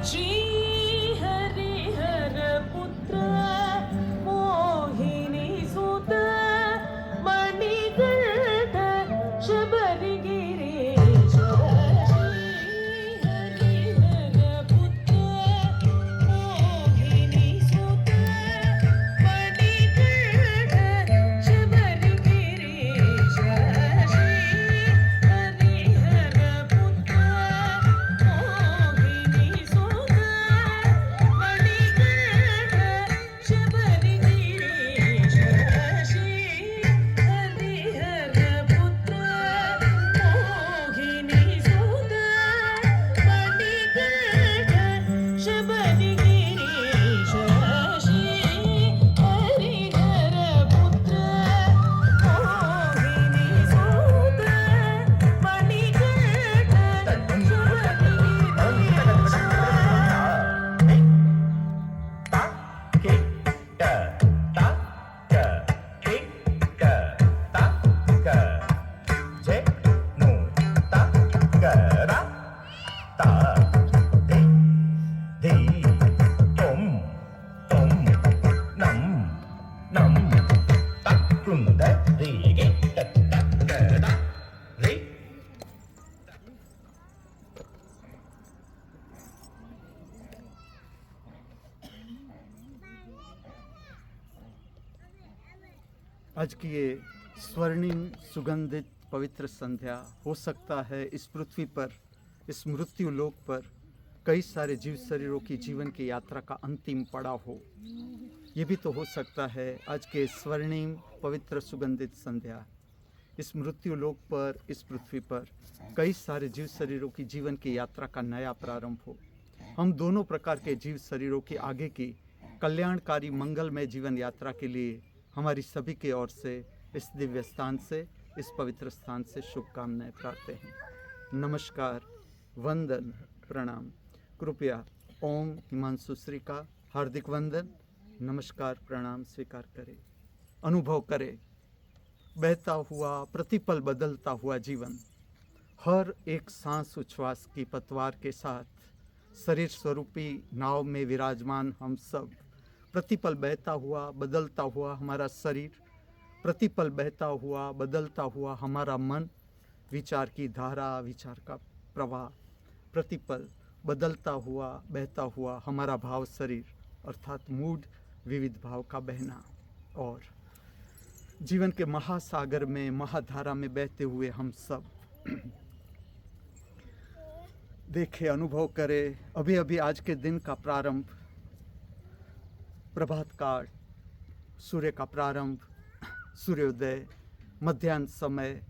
श्री हरिहर पुत्र मोहिनी सुत मणिकंठ शबरगिरीश श्री हरिहर पुत्र मोहिनी सुत मणिकंठ शबरगिरीश श्री हरिहर पुत्र मोहिनी सुत मणिकंठ शबरगिरीश श्री हरिहर पुत्र मोहिनी सुत मणिकंठ शबरगिरीश श्री हरिहर पुत्र मोहिनी सुत आज की ये स्वर्णिम सुगंधित पवित्र संध्या हो सकता है इस पृथ्वी पर, इस मृत्यु लोक पर कई सारे जीव शरीरों की जीवन की यात्रा का अंतिम पड़ाव हो। ये भी तो हो सकता है आज के स्वर्णिम पवित्र सुगंधित संध्या इस मृत्यु लोक पर, इस पृथ्वी पर कई सारे जीव शरीरों की जीवन की यात्रा का नया प्रारंभ हो। हम दोनों प्रकार के जीव शरीरों की आगे की कल्याणकारी मंगलमय जीवन यात्रा के लिए हमारी सभी की ओर से इस दिव्य स्थान से, इस पवित्र स्थान से शुभकामनाएं प्रार्थना हैं। नमस्कार, वंदन, प्रणाम। कृपया ओम हिमांशु श्री का हार्दिक वंदन, नमस्कार, प्रणाम स्वीकार करें। अनुभव करें बहता हुआ, प्रतिपल बदलता हुआ जीवन। हर एक सांस उच्छ्वास की पतवार के साथ शरीर स्वरूपी नाव में विराजमान हम सब। प्रतिपल बहता हुआ, बदलता हुआ हमारा शरीर, प्रतिपल बहता हुआ, बदलता हुआ हमारा मन, विचार की धारा, विचार का प्रवाह, प्रतिपल बदलता हुआ, बहता हुआ हमारा भाव शरीर अर्थात मूड, विविध भाव का बहना, और जीवन के महासागर में, महाधारा में बहते हुए हम सब। देखें, अनुभव करें, अभी अभी आज के दिन का प्रारंभ, प्रभात काल, सूर्य का प्रारंभ, सूर्योदय, मध्याह्न समय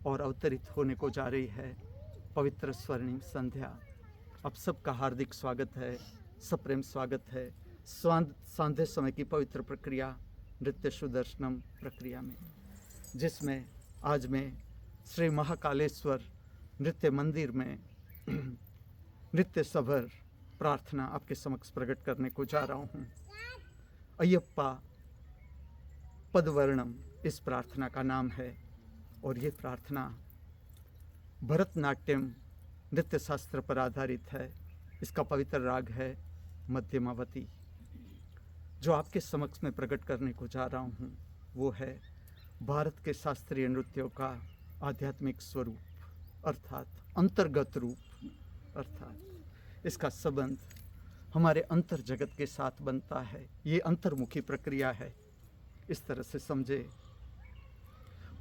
और अवतरित होने को जा रही है पवित्र स्वर्णिम संध्या। आप सबका हार्दिक स्वागत है, सप्रेम स्वागत है सांध्य समय की पवित्र प्रक्रिया नृत्य सुदर्शनम प्रक्रिया में, जिसमें आज मैं श्री महाकालेश्वर नृत्य मंदिर में नृत्य सभर प्रार्थना आपके समक्ष प्रकट करने को जा रहा हूँ। अयप्पा पदवर्णम इस प्रार्थना का नाम है, और ये प्रार्थना भरतनाट्यम नृत्य शास्त्र पर आधारित है। इसका पवित्र राग है मध्यमावती। जो आपके समक्ष में प्रकट करने को जा रहा हूँ वो है भारत के शास्त्रीय नृत्यों का आध्यात्मिक स्वरूप अर्थात अंतर्गत रूप, अर्थात इसका संबंध हमारे अंतर जगत के साथ बनता है। ये अंतर्मुखी प्रक्रिया है। इस तरह से समझे,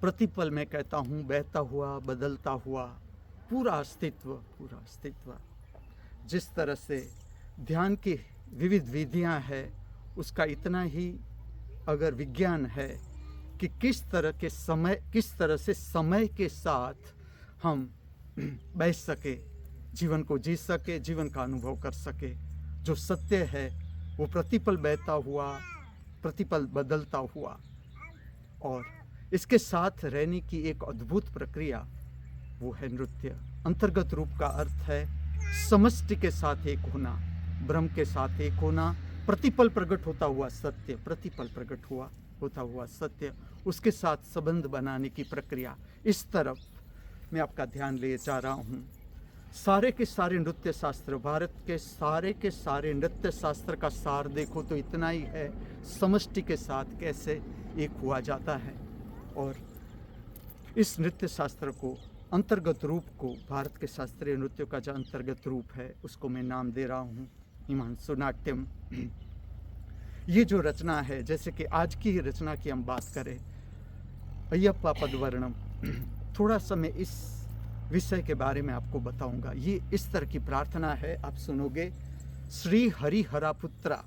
प्रतिपल मैं कहता हूँ बहता हुआ, बदलता हुआ पूरा अस्तित्व, जिस तरह से ध्यान की विविध विधियाँ हैं उसका इतना ही अगर विज्ञान है कि किस तरह से समय के साथ हम बैठ सके, जीवन को जी सके, जीवन का अनुभव कर सके। जो सत्य है वो प्रतिपल बहता हुआ, प्रतिपल बदलता हुआ, और इसके साथ रहने की एक अद्भुत प्रक्रिया वो है नृत्य। अंतर्गत रूप का अर्थ है समष्टि के साथ एक होना, ब्रह्म के साथ एक होना, प्रतिपल प्रकट होता हुआ सत्य, प्रतिपल प्रकट होता हुआ सत्य, उसके साथ संबंध बनाने की प्रक्रिया। इस तरफ मैं आपका ध्यान ले जा रहा हूँ। सारे के सारे नृत्य शास्त्र, भारत के सारे नृत्य शास्त्र का सार देखो तो इतना ही है, समष्टि के साथ कैसे एक हुआ जाता है। और इस नृत्य शास्त्र को, अंतर्गत रूप को, भारत के शास्त्रीय नृत्यों का जो अंतर्गत रूप है उसको मैं नाम दे रहा हूँ हिमांशु नाट्यम। ये जो रचना है, जैसे कि आज की ही रचना की हम बात करें, अय्यप्पा पदवर्णम, थोड़ा सा मैं इस विषय के बारे में आपको बताऊंगा। ये इस तरह की प्रार्थना है, आप सुनोगे। श्री हरिहरा पुत्रा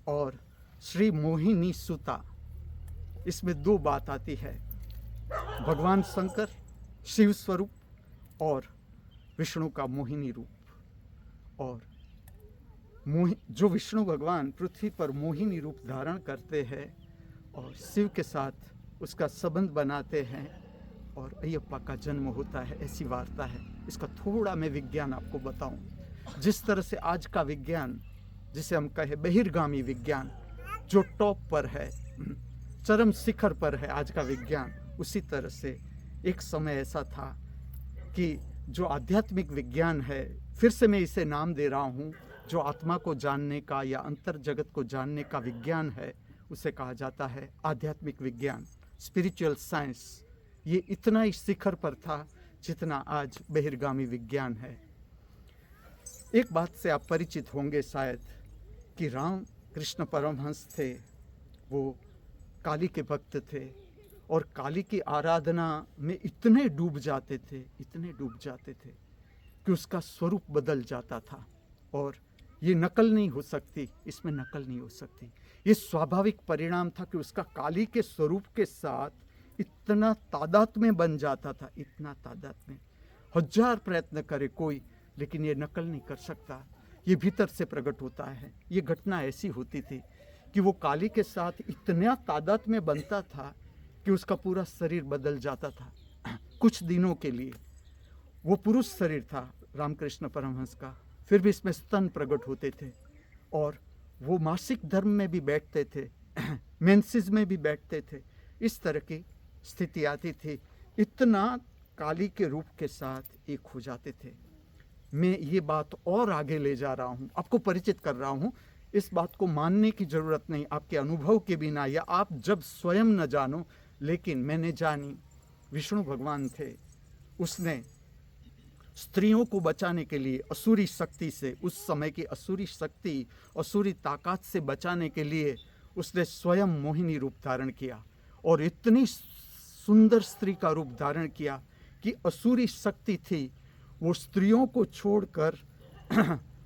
और श्री मोहिनी सुता, इसमें दो बात आती है, भगवान शंकर शिव स्वरूप और विष्णु का मोहिनी रूप। और जो विष्णु भगवान पृथ्वी पर मोहिनी रूप धारण करते हैं और शिव के साथ उसका संबंध बनाते हैं और अय्यप्पा का जन्म होता है, ऐसी वार्ता है। इसका थोड़ा मैं विज्ञान आपको बताऊं। जिस तरह से आज का विज्ञान, जिसे हम कहें बहिर्गामी विज्ञान, जो टॉप पर है, चरम शिखर पर है आज का विज्ञान, उसी तरह से एक समय ऐसा था कि जो आध्यात्मिक विज्ञान है, फिर से मैं इसे नाम दे रहा हूँ, जो आत्मा को जानने का या अंतर जगत को जानने का विज्ञान है, उसे कहा जाता है आध्यात्मिक विज्ञान, स्पिरिचुअल साइंस। ये इतना ही शिखर पर था जितना आज बहिर्गामी विज्ञान है। एक बात से आप परिचित होंगे शायद कि राम कृष्ण परमहंस थे, वो काली के भक्त थे और काली की आराधना में इतने डूब जाते थे कि उसका स्वरूप बदल जाता था। और ये नकल नहीं हो सकती, इसमें नकल नहीं हो सकती। ये स्वाभाविक परिणाम था कि उसका काली के स्वरूप के साथ इतना तादात्म्य बन जाता था, इतना तादात्म्य, हजार प्रयत्न करे कोई, लेकिन ये नकल नहीं कर सकता, ये भीतर से प्रकट होता है। ये घटना ऐसी होती थी कि वो काली के साथ इतना तादात्म्य बनता था कि उसका पूरा शरीर बदल जाता था। कुछ दिनों के लिए वो पुरुष शरीर था रामकृष्ण परमहंस का, फिर भी इसमें स्तन प्रकट होते थे और वो मासिक धर्म में भी बैठते थे, मेंसेस में भी बैठते थे। इस तरह की स्थिति आती थी, इतना काली के रूप के साथ एक हो जाते थे। मैं ये बात और आगे ले जा रहा हूँ, आपको परिचित कर रहा हूँ। इस बात को मानने की ज़रूरत नहीं आपके अनुभव के बिना, या आप जब स्वयं न जानो, लेकिन मैंने जानी। विष्णु भगवान थे, उसने स्त्रियों को बचाने के लिए असुरी शक्ति से, उस समय की असुरी शक्ति, असुरी ताकत से बचाने के लिए उसने स्वयं मोहिनी रूप धारण किया और इतनी सुंदर स्त्री का रूप धारण किया कि असुरी शक्ति थी वो स्त्रियों को छोड़कर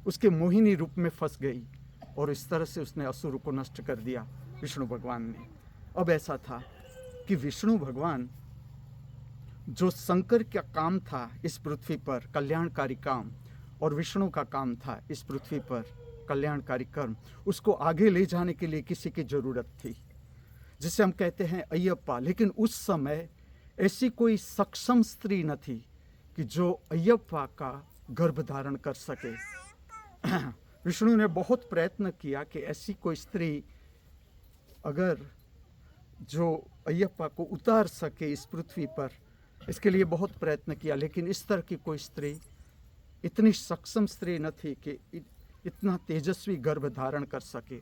उसके मोहिनी रूप में फंस गई और इस तरह से उसने असुर को नष्ट कर दिया विष्णु भगवान ने। अब ऐसा था कि विष्णु भगवान, जो शंकर का काम था इस पृथ्वी पर कल्याणकारी काम, और विष्णु का काम था इस पृथ्वी पर कल्याणकारी कर्म, उसको आगे ले जाने के लिए किसी की ज़रूरत थी, जिसे हम कहते हैं अय्यप्पा। लेकिन उस समय ऐसी कोई सक्षम स्त्री न थी कि जो अय्यप्पा का गर्भ धारण कर सके। विष्णु ने बहुत प्रयत्न किया कि ऐसी कोई स्त्री अगर जो अय्यप्पा को उतार सके इस पृथ्वी पर, इसके लिए बहुत प्रयत्न किया, लेकिन इस तरह की कोई स्त्री, इतनी सक्षम स्त्री न थी कि इतना तेजस्वी गर्भ धारण कर सके।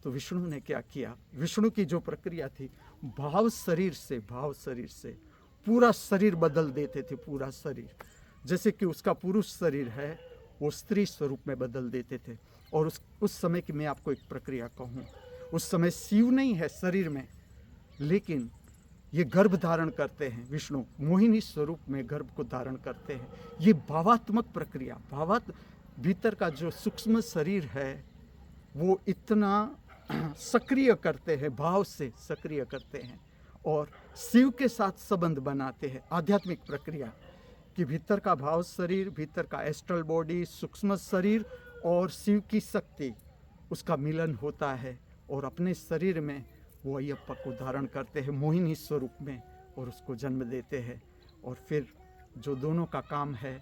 तो विष्णु ने क्या किया, विष्णु की जो प्रक्रिया थी, भाव शरीर से पूरा शरीर बदल देते थे, पूरा शरीर, जैसे कि उसका पुरुष शरीर है वो स्त्री स्वरूप में बदल देते थे। और उस समय की मैं आपको एक प्रक्रिया कहूँ, उस समय शिव नहीं है शरीर में, लेकिन ये गर्भ धारण करते हैं, विष्णु मोहिनी स्वरूप में गर्भ को धारण करते हैं। ये भावात्मक प्रक्रिया, भीतर का जो सूक्ष्म शरीर है वो इतना सक्रिय करते हैं, भाव से सक्रिय करते हैं और शिव के साथ संबंध बनाते हैं। आध्यात्मिक प्रक्रिया कि भीतर का भाव शरीर, भीतर का एस्ट्रल बॉडी, सूक्ष्म शरीर और शिव की शक्ति, उसका मिलन होता है और अपने शरीर में वो अय्यप्पा को धारण करते हैं मोहिनी स्वरूप में और उसको जन्म देते हैं। और फिर जो दोनों का काम है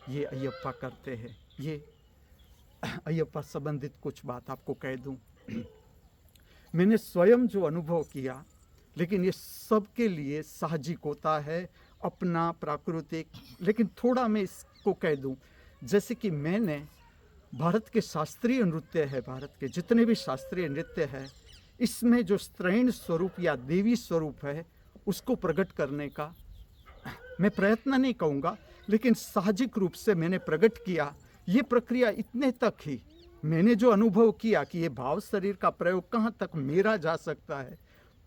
ये अय्यप्पा करते हैं। ये अय्यप्पा संबंधित कुछ बात आपको कह दूं। मैंने स्वयं जो अनुभव किया, लेकिन ये सबके लिए साहजिक होता है, अपना प्राकृतिक, लेकिन थोड़ा मैं इसको कह दूं, जैसे कि मैंने भारत के शास्त्रीय नृत्य है, भारत के जितने भी शास्त्रीय नृत्य है, इसमें जो स्त्रैण स्वरूप या देवी स्वरूप है उसको प्रकट करने का मैं प्रयत्न नहीं कहूँगा, लेकिन साहजिक रूप से मैंने प्रकट किया। ये प्रक्रिया इतने तक ही मैंने जो अनुभव किया कि ये भाव शरीर का प्रयोग कहाँ तक मेरा जा सकता है,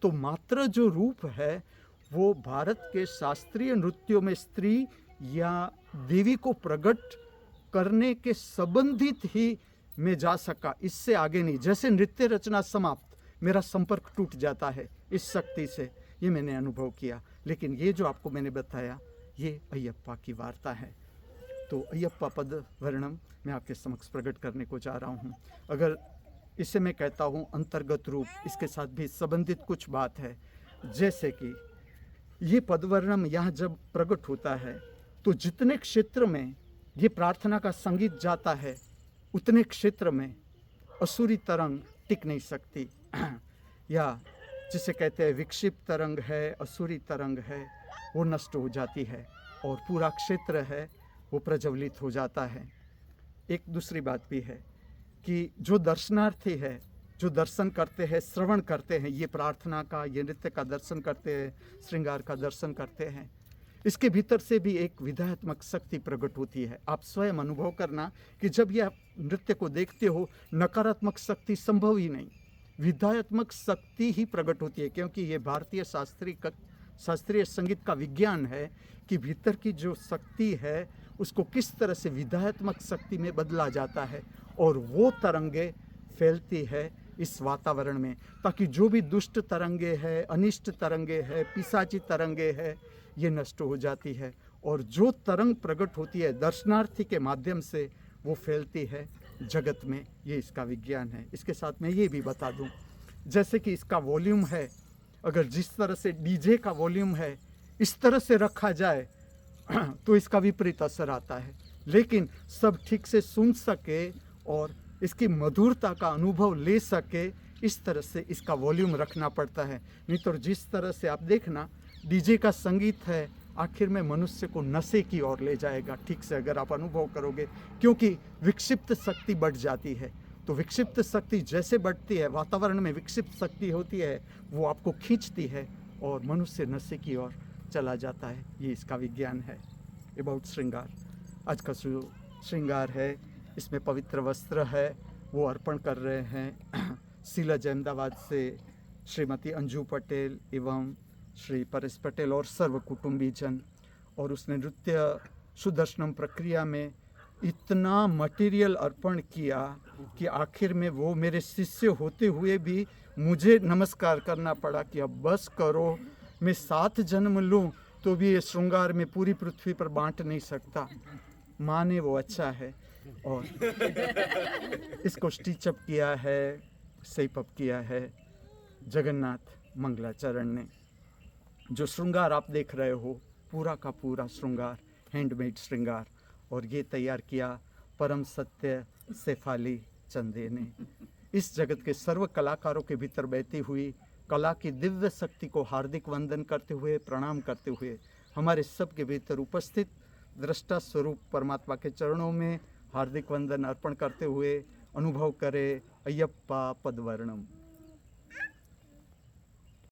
तो मात्र जो रूप है वो भारत के शास्त्रीय नृत्यों में स्त्री या देवी को प्रकट करने के संबंधित ही मैं जा सका, इससे आगे नहीं। जैसे नृत्य रचना समाप्त, मेरा संपर्क टूट जाता है इस शक्ति से, ये मैंने अनुभव किया। लेकिन ये जो आपको मैंने बताया ये अयप्पा की वार्ता है। तो अयप्पा पद वर्णम मैं आपके समक्ष प्रकट करने को जा रहा हूँ। अगर इसे मैं कहता हूँ अंतर्गत रूप, इसके साथ भी संबंधित कुछ बात है। जैसे कि ये पदवर्णम यहाँ जब प्रकट होता है तो जितने क्षेत्र में ये प्रार्थना का संगीत जाता है उतने क्षेत्र में असुरी तरंग टिक नहीं सकती, या जिसे कहते हैं विक्षिप्त तरंग है, असुरी तरंग है, वो नष्ट हो जाती है और पूरा क्षेत्र है वो प्रज्वलित हो जाता है। एक दूसरी बात भी है कि जो दर्शनार्थी है, जो दर्शन करते हैं, श्रवण करते हैं, ये प्रार्थना का, ये नृत्य का दर्शन करते हैं, श्रृंगार का दर्शन करते हैं, इसके भीतर से भी एक विधायत्मक शक्ति प्रकट होती है। आप स्वयं अनुभव करना कि जब यह नृत्य को देखते हो नकारात्मक शक्ति संभव ही नहीं, विधायत्मक शक्ति ही प्रकट होती है, क्योंकि ये भारतीय शास्त्रीय संगीत का विज्ञान है कि भीतर की जो शक्ति है उसको किस तरह से विधायत्मक शक्ति में बदला जाता है और वो तरंगे फैलती है इस वातावरण में, ताकि जो भी दुष्ट तरंगे है, अनिष्ट तरंगे है, पिशाची तरंगे है, ये नष्ट हो जाती है और जो तरंग प्रकट होती है दर्शनार्थी के माध्यम से वो फैलती है जगत में। ये इसका विज्ञान है। इसके साथ मैं ये भी बता दूं, जैसे कि इसका वॉल्यूम है, अगर जिस तरह से डीजे का वॉल्यूम है इस तरह से रखा जाए तो इसका विपरीत असर आता है, लेकिन सब ठीक से सुन सके और इसकी मधुरता का अनुभव ले सके इस तरह से इसका वॉल्यूम रखना पड़ता है। नहीं तो जिस तरह से आप देखना डीजे का संगीत है आखिर में मनुष्य को नशे की ओर ले जाएगा, ठीक से अगर आप अनुभव करोगे, क्योंकि विक्षिप्त शक्ति बढ़ जाती है। तो विक्षिप्त शक्ति जैसे बढ़ती है, वातावरण में विक्षिप्त शक्ति होती है, वो आपको खींचती है और मनुष्य नशे की ओर चला जाता है। ये इसका विज्ञान है अबाउट श्रृंगार। आज का जो श्रृंगार है इसमें पवित्र वस्त्र है वो अर्पण कर रहे हैं सीलज अहमदाबाद से श्रीमती अंजू पटेल एवं श्री परेश पटेल और सर्व कुटुंबीजन। और उसने नृत्य सुदर्शनम प्रक्रिया में इतना मटेरियल अर्पण किया कि आखिर में वो मेरे शिष्य होते हुए भी मुझे नमस्कार करना पड़ा कि अब बस करो, मैं 7 जन्म लूँ तो भी ये श्रृंगार में पूरी पृथ्वी पर बांट नहीं सकता। माँ ने वो अच्छा है और इसको स्टिचअप किया है, शेपअप किया है जगन्नाथ मंगलाचरण ने। जो श्रृंगार आप देख रहे हो पूरा का पूरा श्रृंगार हैंडमेड श्रृंगार, और ये तैयार किया परम सत्य शेफाली चंदे ने। इस जगत के सर्व कलाकारों के भीतर बहती हुई कला की दिव्य शक्ति को हार्दिक वंदन करते हुए, प्रणाम करते हुए, हमारे सब के भीतर उपस्थित दृष्टा स्वरूप परमात्मा के चरणों में हार्दिक वंदन अर्पण करते हुए अनुभव करे अयप्पा पदवर्णम।